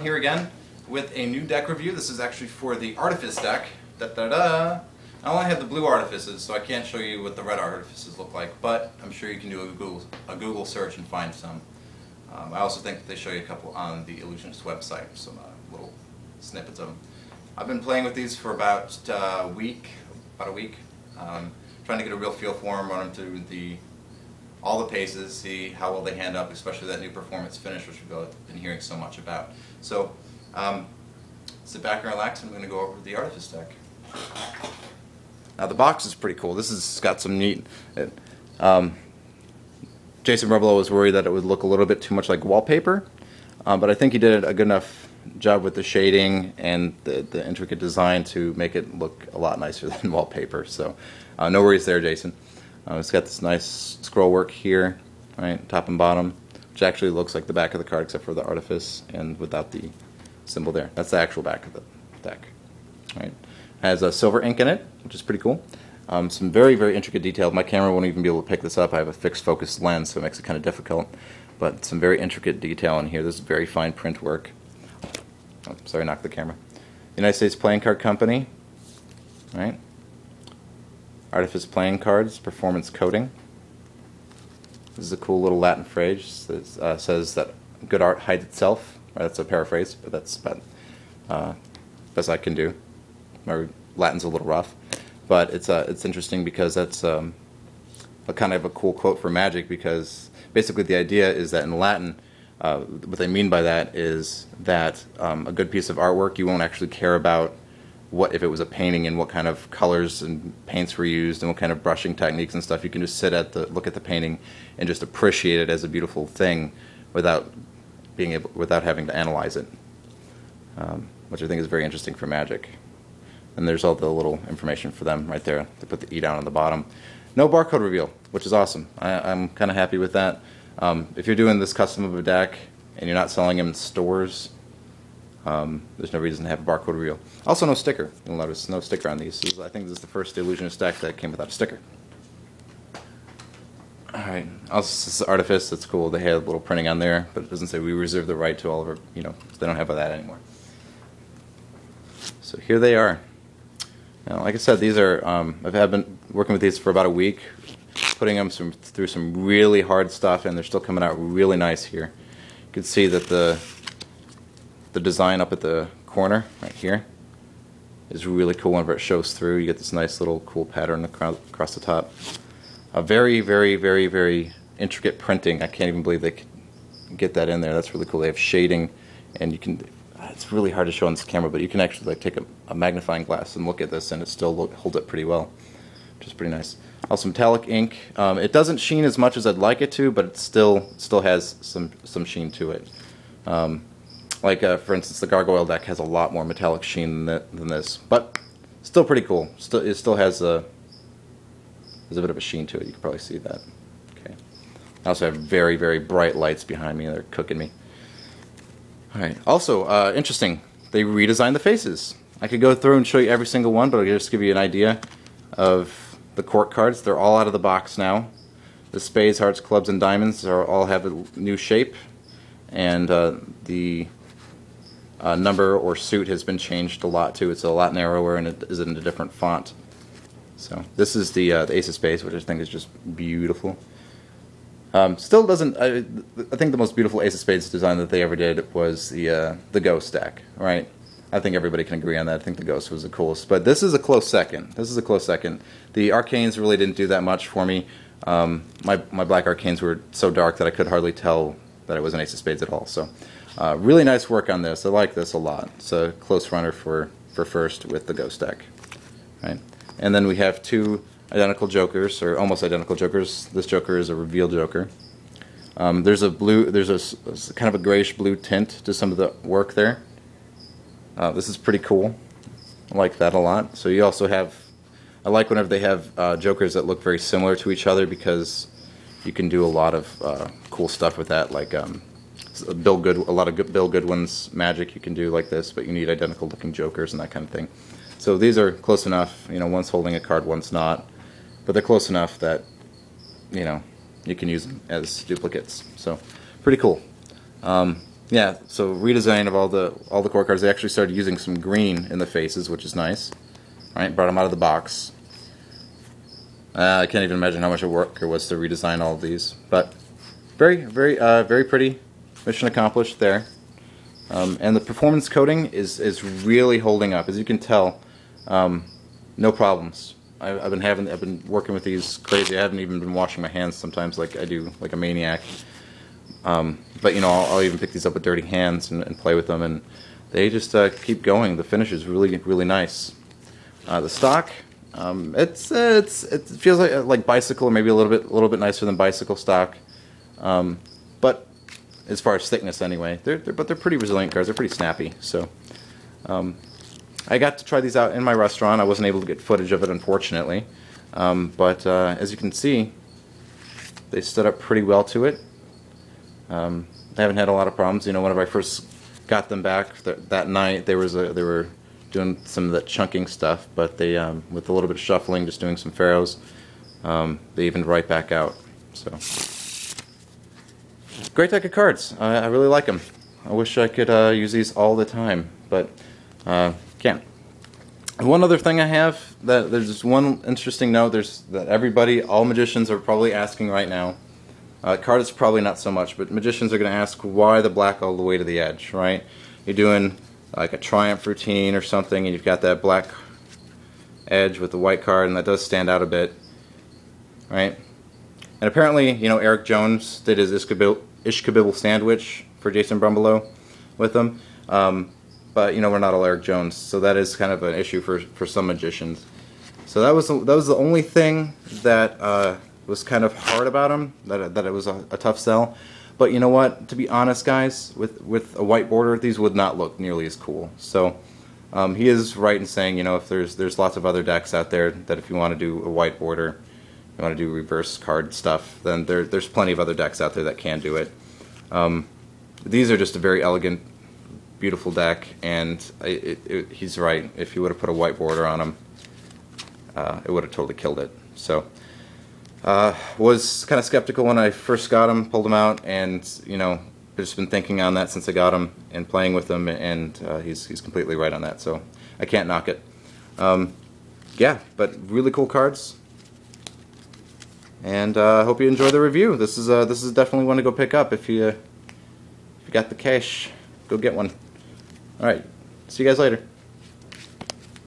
Here again with a new deck review. This is actually for the Artifice Deck. I only have the blue Artifices, so I can't show you what the red Artifices look like, but I'm sure you can do a Google search and find some. I also think that they show you a couple on the Ellusionist website, some little snippets of them. I've been playing with these for about a week, trying to get a real feel for them, run them through all the paces, see how well they hand up, especially that new performance finish, which we've been hearing so much about. So, sit back and relax, and I'm going to go over the Artifice Deck. Now the box is pretty cool. This has got some neat... Jason Rebelo was worried that it would look a little bit too much like wallpaper, but I think he did a good enough job with the shading and the intricate design to make it look a lot nicer than wallpaper. So, no worries there, Jason. It's got this nice scroll work here, right, top and bottom, which actually looks like the back of the card except for the Artifice and without the symbol there. That's the actual back of the deck. Right. Has a silver ink in it, which is pretty cool. Some very, very intricate detail. My camera won't even be able to pick this up. I have a fixed focus lens, so it makes it kind of difficult. But some very intricate detail in here. This is very fine print work. Oh, sorry, knocked the camera. United States Playing Card Company. Right. Artifice Playing Cards, Performance Coating. This is a cool little Latin phrase that says that good art hides itself. Right, that's a paraphrase, but that's about best I can do. My Latin's a little rough, but it's interesting because that's a kind of a cool quote for Magic, because basically the idea is that in Latin, what they mean by that is that a good piece of artwork, you won't actually care about what if it was a painting and what kind of colors and paints were used and what kind of brushing techniques and stuff. You can just look at the painting and just appreciate it as a beautiful thing without having to analyze it, which I think is very interesting for Magic. And there's all the little information for them right there. They put the E down on the bottom. No barcode reveal, which is awesome. I'm kind of happy with that. If you're doing this custom of a deck and you're not selling them in stores, there's no reason to have a barcode reveal. Also, no sticker. You'll notice no sticker on these. I think this is the first Ellusionist deck that came without a sticker. Alright, also this is Artifice. That's cool. They have a little printing on there, but it doesn't say we reserve the right to all of our, they don't have that anymore. So here they are. Now, like I said, these are, I've been working with these for about a week, putting them through some really hard stuff, and they're still coming out really nice here. You can see that the design up at the corner right here is really cool whenever it shows through. You get this nice little cool pattern across the top. A very, very, very, very intricate printing. I can't even believe they could get that in there. That's really cool. They have shading, and you can, it's really hard to show on this camera, but you can actually take a magnifying glass and look at this, and it still holds up pretty well, which is pretty nice. Also metallic ink. It doesn't sheen as much as I'd like it to, but it still has some sheen to it. For instance, the Gargoyle deck has a lot more metallic sheen than this, but still pretty cool. It still has there's a bit of a sheen to it. You can probably see that. Okay. I also have very, very bright lights behind me. They're cooking me. All right. Also, interesting. They redesigned the faces. I could go through and show you every single one, but I'll just give you an idea of the court cards. They're all out of the box now. The spades, hearts, clubs, and diamonds all have a new shape, and the number or suit has been changed a lot too. It's a lot narrower and it is in a different font. So this is the Ace of Spades, which I think is just beautiful. Still doesn't. I think the most beautiful Ace of Spades design that they ever did was the Ghost deck. Right? I think everybody can agree on that. I think the Ghost was the coolest. But this is a close second. This is a close second. The Arcanes really didn't do that much for me. My black Arcanes were so dark that I could hardly tell that it was an Ace of Spades at all. So. Really nice work on this. I like this a lot. It's a close runner for first with the Ghost deck. Right? And then we have two identical jokers, or almost identical jokers. This joker is a reveal joker. There's a kind of a grayish blue tint to some of the work there. This is pretty cool. I like that a lot. So you also have, I like whenever they have jokers that look very similar to each other, because you can do a lot of cool stuff with that, like a lot of Bill Goodwin's Magic you can do like this, but you need identical looking jokers and that kind of thing. So these are close enough, one's holding a card, one's not, but they're close enough that, you can use them as duplicates. So pretty cool. Yeah, so redesign of all the core cards. They actually started using some green in the faces, which is nice. All right, brought them out of the box. I can't even imagine how much work it was to redesign all of these, but very pretty. Mission accomplished there. And the performance coating is really holding up, as you can tell. No problems. I've been working with these crazy. I haven't even been washing my hands sometimes, like I do, like a maniac. But you know, I'll even pick these up with dirty hands and play with them, and they just keep going. The finish is really nice. The stock, it feels like bicycle, or maybe a little bit nicer than bicycle stock. But as far as thickness, anyway, they're pretty resilient cards. They're pretty snappy. So I got to try these out in my restaurant. I wasn't able to get footage of it, unfortunately. But as you can see, they stood up pretty well to it. I haven't had a lot of problems. You know, whenever I first got them back that night, they were doing some of that chunking stuff, but they with a little bit of shuffling, just doing some pharaohs, they evened right back out. So great deck of cards. I really like them. I wish I could use these all the time, but can't. One other thing I have, that there's just one interesting note. That all magicians are probably asking right now. Cards probably not so much, but magicians are going to ask why the black all the way to the edge, right? You're doing like a triumph routine or something, and you've got that black edge with the white card, and that does stand out a bit, right? And apparently, you know, Eric Jones did his Ishkabibble sandwich for Jason Brumbelow with them, but you know, we're not all Eric Jones, so that is kind of an issue for some magicians. So that was the only thing that was kind of hard about him, that it was a tough sell. But you know what? To be honest, guys, with a white border, these would not look nearly as cool. So he is right in saying, you know, if there's lots of other decks out there that if you want to do a white border, you want to do reverse card stuff, then there's plenty of other decks out there that can do it. These are just a very elegant, beautiful deck, and he's right. If you would have put a white border on them, it would have totally killed it. So. Was kind of skeptical when I first got him, pulled him out, and you know, I've just been thinking on that since I got him and playing with him, and he's completely right on that. So I can't knock it. Yeah, but really cool cards, and I hope you enjoy the review. This is definitely one to go pick up if you got the cash. Go get one. All right, see you guys later.